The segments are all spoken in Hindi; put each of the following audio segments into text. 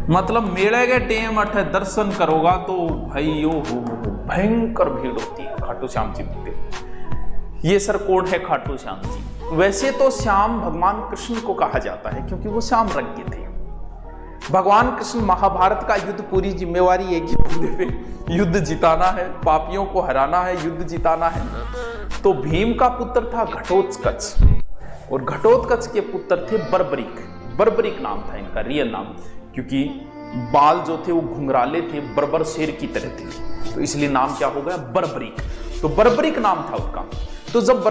मतलब मेले के टेम अठ दर्शन करोगा तो भाई हो भयंकर भीड़ होती है खाटू श्याम जी मंदिर। ये सर कौन है खाटू श्याम जी? वैसे तो श्याम भगवान कृष्ण को कहा जाता है क्योंकि वो श्याम रंग के थे। भगवान कृष्ण महाभारत का युद्ध पूरी जिम्मेवारी एक ही बंदे पे, युद्ध जिताना है, पापियों को हराना है, युद्ध जिताना है। तो भीम का पुत्र था घटोत्कच और घटोत्कच के पुत्र थे बर्बरीक। बर्बरीक नाम था इनका रियल नाम, क्योंकि बाल जो थे वो घुंघराले थे, बर्बर शेर की तरह थे, तो इसलिए नाम क्या हो गया बर्बरीक। तो बर्बरीक नाम था उनका। तो जब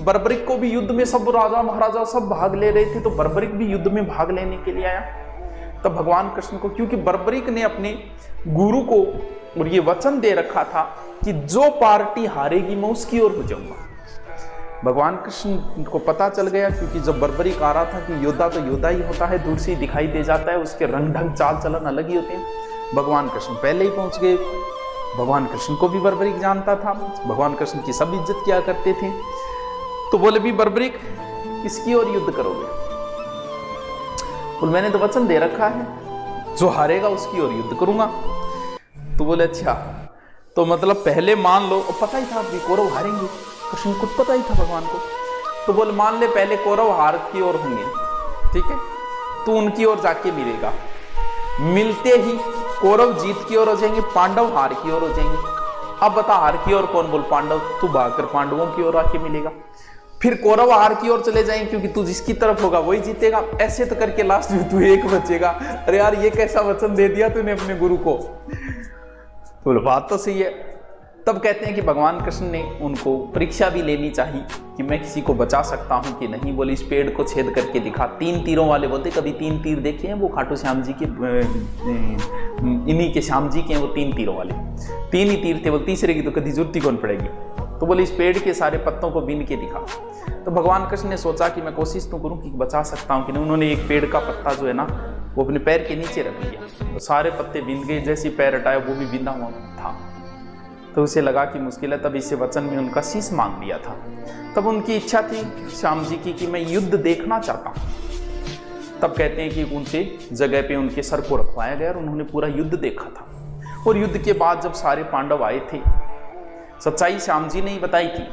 बर्बरीक को भी युद्ध में सब राजा महाराजा सब भाग ले रहे थे, तो बर्बरीक भी युद्ध में भाग लेने के लिए आया। तब भगवान कृष्ण को, क्योंकि बर्बरीक ने अपने गुरु को और ये वचन दे रखा था कि जो पार्टी हारेगी मैं उसकी ओर हो जाऊंगा। भगवान कृष्ण को पता चल गया, क्योंकि जब बर्बरीक आ रहा था कि योद्धा तो योद्धा ही होता है, दूर से ही दिखाई दे जाता है, उसके रंग ढंग चाल चलन अलग ही होते हैं। भगवान कृष्ण पहले ही पहुंच गए। भगवान कृष्ण को भी बर्बरीक जानता था, भगवान कृष्ण की सब इज्जत किया करते थे। तो बोले भी बर्बरीक किसकी ओर युद्ध करोगे? बोले मैंने तो वचन दे रखा है, जो हारेगा उसकी ओर युद्ध करूंगा। तो बोले अच्छा, तो मतलब पहले मान लो, और पता ही था कि कौरव हारेंगे, कृष्ण को पता ही था भगवान को। तो बोले मान ले पहले कौरव हार की ओर होंगे, ठीक है, तो उनकी ओर जाके मिलेगा। मिलते ही कौरव जीत की ओर हो जाएंगे, पांडव हार की ओर हो जाएंगे। अब बता हार की ओर कौन? बोल पांडव। तू भागकर पांडवों की ओर आके मिलेगा। फिर कौरव हार की ओर चले जाएंगे, क्योंकि तू जिसकी तरफ होगा वही जीतेगा। ऐसे तो करके लास्ट में तू एक बचेगा। अरे यार ये कैसा वचन दे दिया तूने अपने गुरु को? तो बात तो सही है। तब कहते हैं कि भगवान कृष्ण ने उनको परीक्षा भी लेनी चाहिए कि मैं किसी को बचा सकता हूं कि नहीं। बोले इस पेड़ को छेद करके दिखा। 3 तीरों वाले बोलते, कभी 3 तीर देखे हैं? वो खाटू श्याम जी के, इन्हीं के श्याम जी के हैं वो 3 तीरों वाले। 3 ही तीर थे, वो तीसरे की तो कभी जरूरत ही कौन पड़ेगी। तो बोले इस पेड़ के सारे पत्तों को बीन के दिखा। तो भगवान कृष्ण ने सोचा कि मैं कोशिश तो करूं कि बचा सकता हूं कि नहीं। उन्होंने एक पेड़ का पत्ता जो है ना वो अपने पैर के नीचे रख दिया, तो सारे पत्ते बीन गए। जैसे पैर हटाया वो भी बिंदा हुआ था। तो उसे लगा कि मुश्किल है, तब इसे वचन में उनका शीश मांग लिया था। तब उनकी इच्छा थी श्याम जी की कि मैं युद्ध देखना चाहता हूं। तब कहते हैं कि ऊंचे जगह पे उनके सर को रखवाया गया और उन्होंने पूरा युद्ध देखा था। और युद्ध के बाद जब सारे पांडव आए थे, सच्चाई श्याम जी ने ही बताई थी,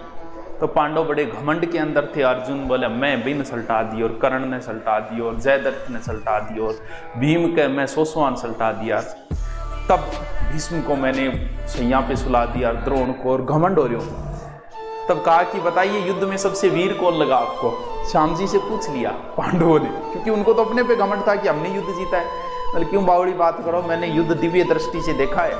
तो पांडव बड़े घमंड के अंदर थे। अर्जुन बोले मैं बिन सल्टा दी, और कर्ण ने सल्टा दी, और जयद्रथ ने सल्टा दी, और भीम के मैं सोसवान सल्टा दिया। तब भीष्म को मैंने सैया पे सुला दिया, द्रोण को, और घमंड हो रहे हो। तब कहा कि बताइए युद्ध में सबसे वीर कौन लगा आपको? श्याम जी से पूछ लिया पांडवों ने, क्योंकि उनको तो अपने पे घमंड था कि हमने युद्ध जीता है। बोले क्यों बावड़ी बात करो, मैंने युद्ध दिव्य दृष्टि से देखा है,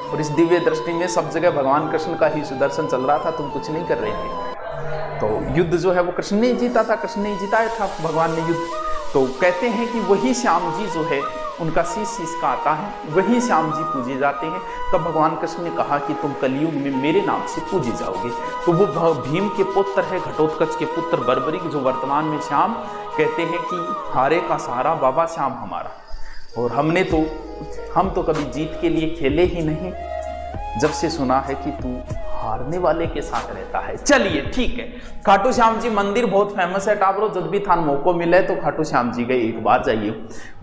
और इस दिव्य दृष्टि में सब जगह भगवान कृष्ण का ही सुदर्शन चल रहा था, तुम कुछ नहीं कर रहे थे। तो युद्ध जो है वो कृष्ण ने जीता था, कृष्ण ने जिताया था भगवान ने युद्ध। तो कहते हैं कि वही श्याम जी जो है उनका शीश का आता है, वही श्याम जी पूजे जाते हैं। तब भगवान कृष्ण ने कहा कि तुम कलयुग में मेरे नाम से पूजे जाओगे। तो वो भीम के पुत्र है, घटोत्कच के पुत्र बर्बरीक, जो वर्तमान में श्याम कहते हैं कि हारे का सहारा बाबा श्याम हमारा। और हम तो कभी जीत के लिए खेले ही नहीं, जब से सुना है कि तू हारने वाले के साथ रहता है। चलिए ठीक है, खाटू श्याम जी मंदिर बहुत फेमस है टाबरो। जब भी थान मौको मिले तो खाटू श्याम जी गए एक बार जाइए।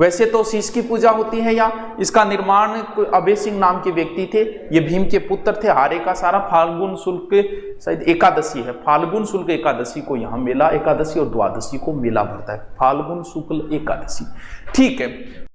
वैसे तो शीश की पूजा होती है, या इसका निर्माण अभय सिंह नाम के व्यक्ति थे, ये भीम के पुत्र थे। हारे का सारा फाल्गुन शुक्ल शायद एकादशी है, फाल्गुन शुक्ल एकादशी को यहाँ मेला, एकादशी और द्वादशी को मेला भरता है, फाल्गुन शुक्ल एकादशी। ठीक है।